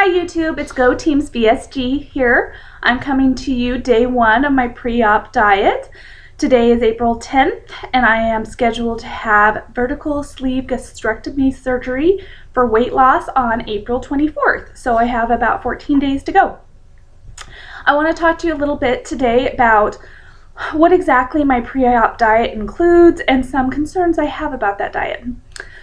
Hi YouTube, it's Go Teams VSG here. I'm coming to you day one of my pre-op diet. Today is April 10th and I am scheduled to have vertical sleeve gastrectomy surgery for weight loss on April 24th. So I have about 14 days to go. I want to talk to you a little bit today about what exactly my pre-op diet includes and some concerns I have about that diet.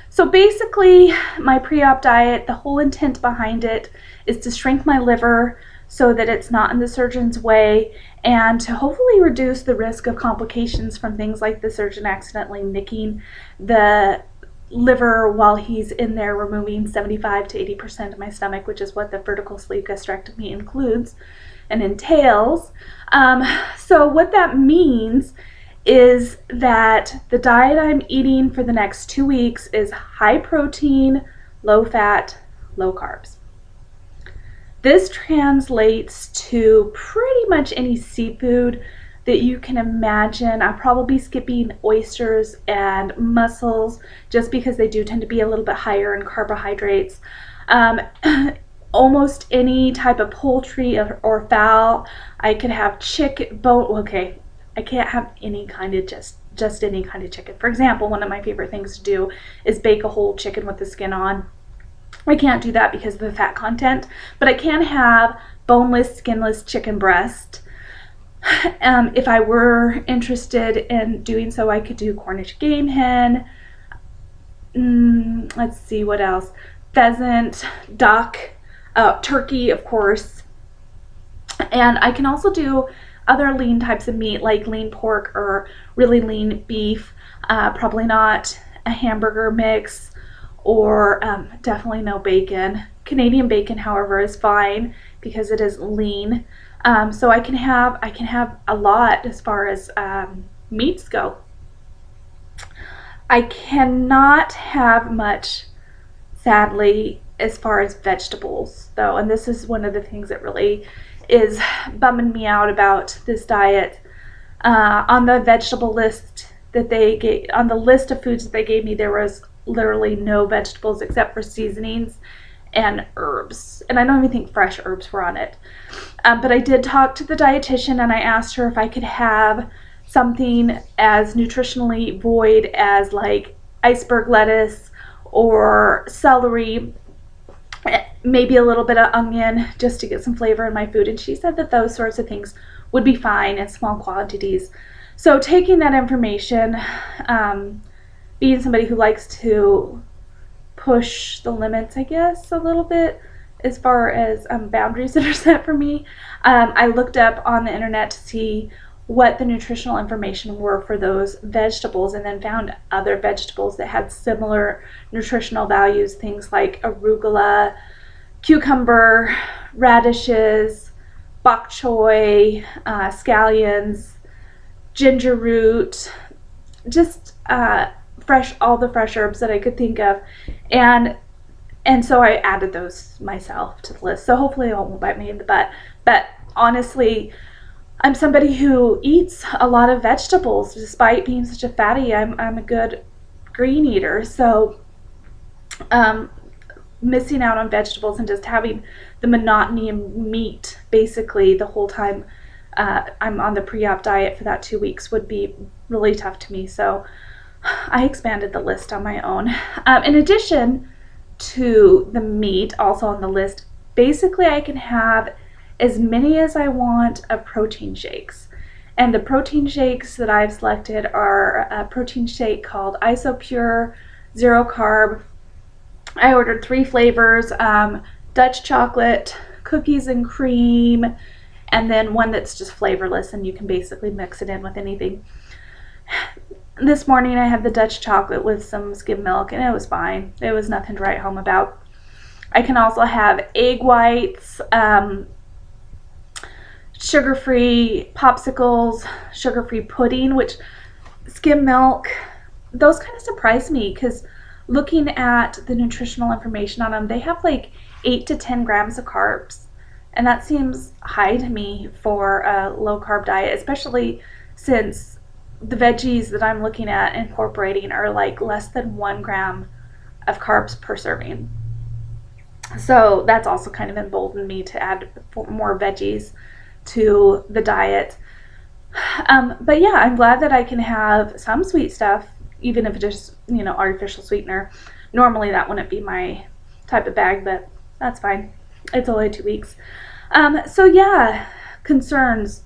So basically, my pre-op diet, the whole intent behind it is to shrink my liver so that it's not in the surgeon's way and to hopefully reduce the risk of complications from things like the surgeon accidentally nicking the liver while he's in there removing 75 to 80% of my stomach, which is what the vertical sleeve gastrectomy includes and entails. So what that means is that the diet I'm eating for the next 2 weeks is high protein, low fat, low carbs. This translates to pretty much any seafood that you can imagine. I'm probably skipping oysters and mussels just because they do tend to be a little bit higher in carbohydrates. Almost any type of poultry or fowl. I could have chicken, okay, I can't have any kind of just any kind of chicken. For example, one of my favorite things to do is bake a whole chicken with the skin on. I can't do that because of the fat content, but I can have boneless, skinless chicken breast. If I were interested in doing so, I could do Cornish game hen. Let's see what else. Pheasant, duck, turkey, of course. And I can also do other lean types of meat like lean pork or really lean beef, probably not a hamburger mix or definitely no bacon. Canadian bacon, however, is fine because it is lean. So I can have a lot as far as meats go. I cannot have much, sadly, as far as vegetables though, and this is one of the things that really is bumming me out about this diet. On the vegetable list that they gave, on the list of foods that they gave me, there was literally no vegetables except for seasonings and herbs, and I don't even think fresh herbs were on it. But I did talk to the dietitian and I asked her if I could have something as nutritionally void as like iceberg lettuce or celery, maybe a little bit of onion just to get some flavor in my food, and she said that those sorts of things would be fine in small quantities. So taking that information, being somebody who likes to push the limits, I guess, a little bit as far as boundaries that are set for me, I looked up on the internet to see what the nutritional information were for those vegetables and then found other vegetables that had similar nutritional values, things like arugula, cucumber, radishes, bok choy, scallions, ginger root, just all the fresh herbs that I could think of, and so I added those myself to the list. So hopefully it won't bite me in the butt. But honestly, I'm somebody who eats a lot of vegetables despite being such a fatty. I'm a good green eater, so missing out on vegetables and just having the monotony of meat basically the whole time I'm on the pre-op diet for that 2 weeks would be really tough to me. So I expanded the list on my own. In addition to the meat also on the list, basically I can have as many as I want of protein shakes. And the protein shakes that I've selected are a protein shake called Isopure, zero carb. I ordered 3 flavors, Dutch chocolate, cookies and cream, and then one that's just flavorless and you can basically mix it in with anything. This morning I had the Dutch chocolate with some skim milk and it was fine. There was nothing to write home about. I can also have egg whites, sugar-free popsicles, sugar-free pudding, which skim milk, those kind of surprised me because looking at the nutritional information on them, they have like 8 to 10 grams of carbs, and that seems high to me for a low carb diet, especially since the veggies that I'm looking at incorporating are like less than 1 gram of carbs per serving. So that's also kind of emboldened me to add more veggies to the diet. But yeah, I'm glad that I can have some sweet stuff, even if it's just, artificial sweetener. Normally that wouldn't be my type of bag, but that's fine. It's only 2 weeks. So yeah, concerns.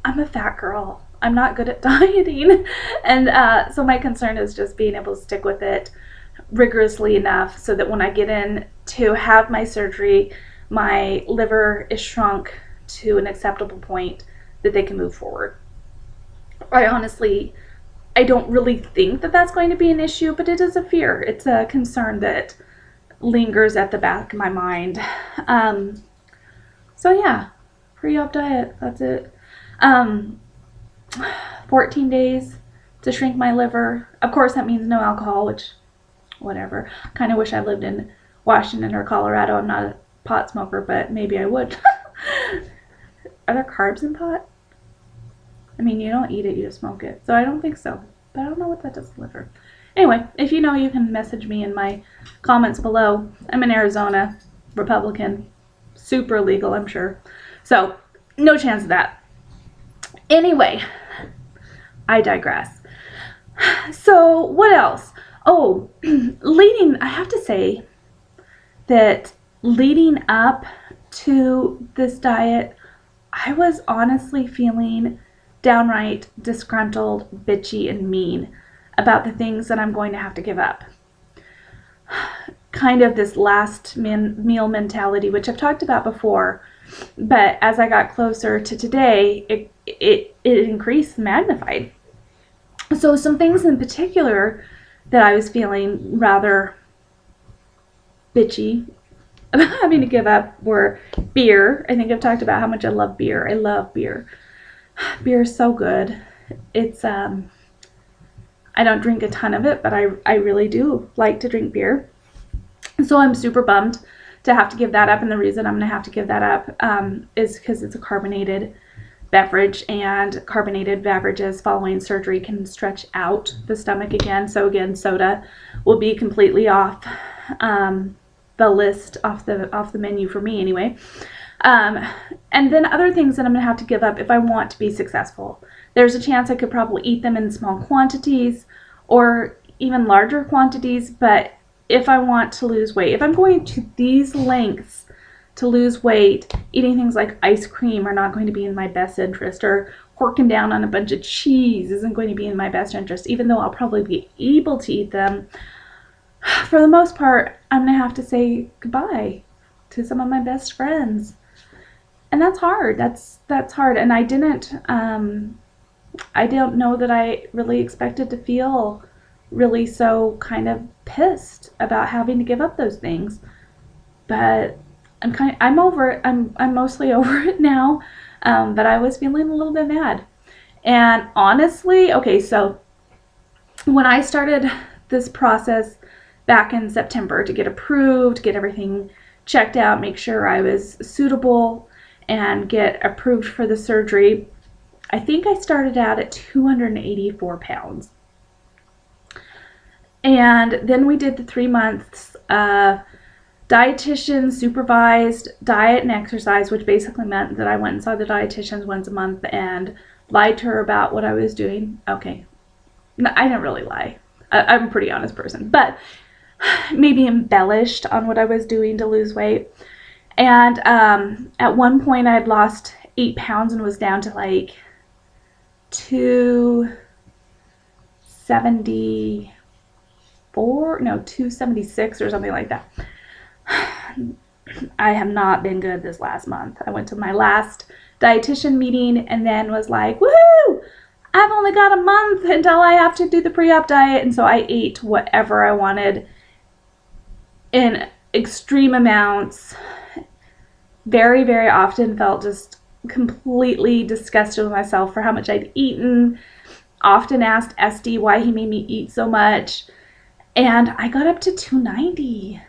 I'm a fat girl. I'm not good at dieting. And so my concern is just being able to stick with it rigorously enough so that when I get in to have my surgery, my liver is shrunk to an acceptable point that they can move forward. I don't really think that that's going to be an issue, but it is a fear. It's a concern that lingers at the back of my mind. So yeah, pre-op diet, that's it. 14 days to shrink my liver. Of course, that means no alcohol, which, whatever. Kind of wish I lived in Washington or Colorado. I'm not a pot smoker, but maybe I would. Are there carbs in pot? I mean, you don't eat it, you just smoke it. So I don't think so. But I don't know what that does to the liver. Anyway, if you know, you can message me in my comments below. I'm in Arizona, Republican. Super illegal, I'm sure. So, no chance of that. Anyway, I digress. So, what else? Oh, I have to say that leading up to this diet, I was honestly feeling downright disgruntled, bitchy, and mean about the things that I'm going to have to give up. Kind of this last meal mentality, which I've talked about before, but as I got closer to today, it increased, magnified. So some things in particular that I was feeling rather bitchy about having to give up were beer. I think I've talked about how much I love beer. I love beer. Beer is so good. It's I don't drink a ton of it, but I really do like to drink beer. So I'm super bummed to have to give that up, and the reason I'm going to have to give that up is because it's a carbonated beverage, and carbonated beverages following surgery can stretch out the stomach again. So again, soda will be completely off the list, off the menu for me anyway. And then other things that I'm going to have to give up if I want to be successful. There's a chance I could probably eat them in small quantities or even larger quantities, but if I want to lose weight, if I'm going to these lengths to lose weight, eating things like ice cream are not going to be in my best interest, or horking down on a bunch of cheese isn't going to be in my best interest, even though I'll probably be able to eat them. For the most part, I'm going to have to say goodbye to some of my best friends. And that's hard. That's hard. And I don't know that I really expected to feel really so kind of pissed about having to give up those things. But I'm over it. I'm mostly over it now. But I was feeling a little bit mad. And honestly, okay, so when I started this process back in September to get approved, get everything checked out, make sure I was suitable, and get approved for the surgery, I think I started out at 284 pounds. And then we did the 3 months dietitian supervised diet and exercise, which basically meant that I went and saw the dietitians once a month and lied to her about what I was doing. Okay, no, I didn't really lie. I'm a pretty honest person, but maybe embellished on what I was doing to lose weight. And at one point I had lost 8 pounds and was down to like 276 or something like that. I have not been good this last month. I went to my last dietitian meeting and then was like, woohoo! I've only got a month until I have to do the pre-op diet. And so I ate whatever I wanted in extreme amounts. Very, very often felt just completely disgusted with myself for how much I'd eaten. Often asked Esty why he made me eat so much. And I got up to 290.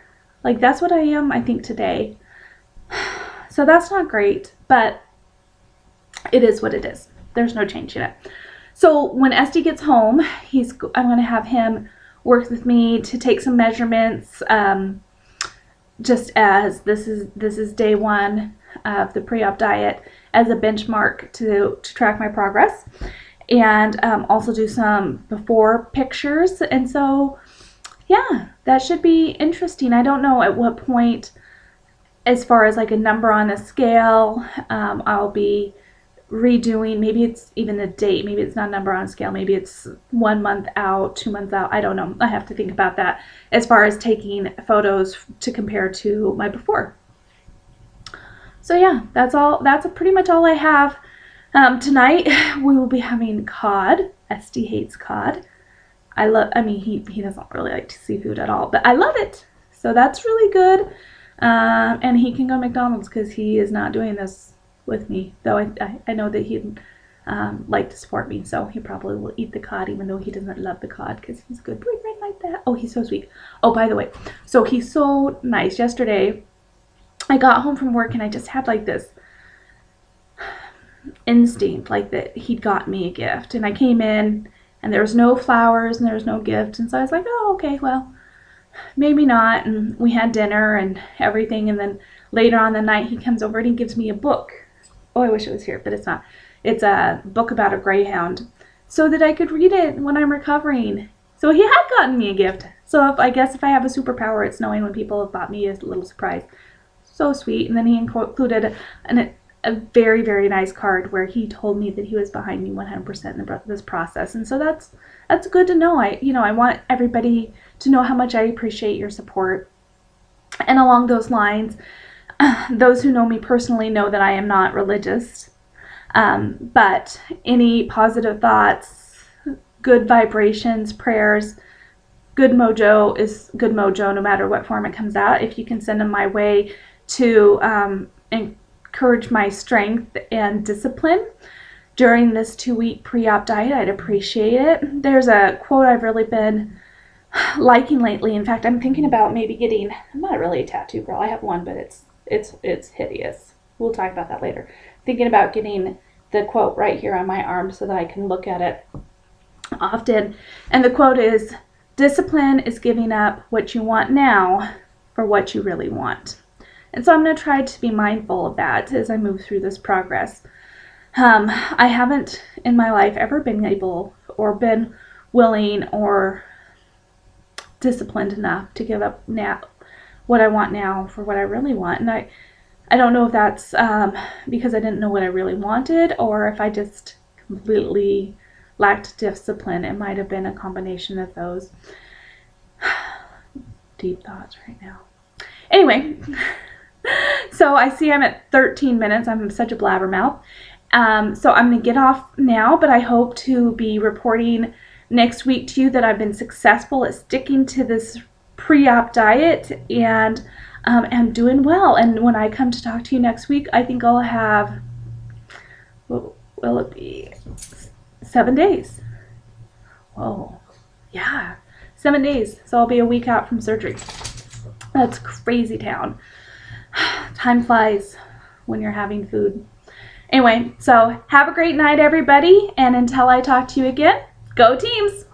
Like, that's what I am, I think, today. So that's not great, but it is what it is. There's no change in it. So when Esty gets home, I'm going to have him work with me to take some measurements. just as this is day one of the pre-op diet, as a benchmark to track my progress, and also do some before pictures. And so yeah, that should be interesting. I don't know at what point, as far as like a number on a scale, I'll be redoing. Maybe it's even a date. Maybe it's not a number on a scale. Maybe it's 1 month out, 2 months out. I don't know. I have to think about that as far as taking photos to compare to my before. So yeah, that's all. That's pretty much all I have. Tonight we will be having cod. Esty hates cod. I mean, he doesn't really like seafood at all, but I love it. So that's really good. And he can go to McDonald's because he is not doing this with me. Though I know that he'd like to support me, so he probably will eat the cod, even though he doesn't love the cod because he's a good boyfriend like that. Oh, he's so sweet. Oh, by the way, so he's so nice. Yesterday, I got home from work and I just had like this instinct, like that he'd got me a gift. And I came in and there was no flowers and there was no gift. And so I was like, oh, okay, well, maybe not. And we had dinner and everything. And then later on the night, he comes over and he gives me a book. Oh, I wish it was here, but it's not. It's a book about a greyhound so that I could read it when I'm recovering. So he had gotten me a gift. So I guess if I have a superpower, it's knowing when people have bought me a little surprise. So sweet. And then he included a very, very nice card where he told me that he was behind me 100% in this process. And so that's good to know. I want everybody to know how much I appreciate your support. And along those lines, those who know me personally know that I am not religious. But any positive thoughts, good vibrations, prayers, good mojo is good mojo no matter what form it comes out. If you can send them my way to encourage my strength and discipline during this 2-week pre-op diet, I'd appreciate it. There's a quote I've really been liking lately. In fact, I'm thinking about maybe getting, I'm not really a tattoo girl. I have one, but it's hideous. We'll talk about that later. Thinking about getting the quote right here on my arm so that I can look at it often. And the quote is, discipline is giving up what you want now for what you really want. And so I'm going to try to be mindful of that as I move through this progress. I haven't in my life ever been able or been willing or disciplined enough to give up now what I want now for what I really want. And I don't know if that's because I didn't know what I really wanted, or if I just completely lacked discipline. It might have been a combination of those. Deep thoughts right now. Anyway, so I see I'm at 13 minutes. I'm such a blabbermouth. So I'm going to get off now, but I hope to be reporting next week to you that I've been successful at sticking to this pre-op diet and am doing well. And when I come to talk to you next week, I think I'll have, what will it be, 7 days. Whoa, yeah, 7 days. So I'll be a week out from surgery. That's crazy town. Time flies when you're having food. Anyway, so have a great night, everybody. And until I talk to you again, go teams!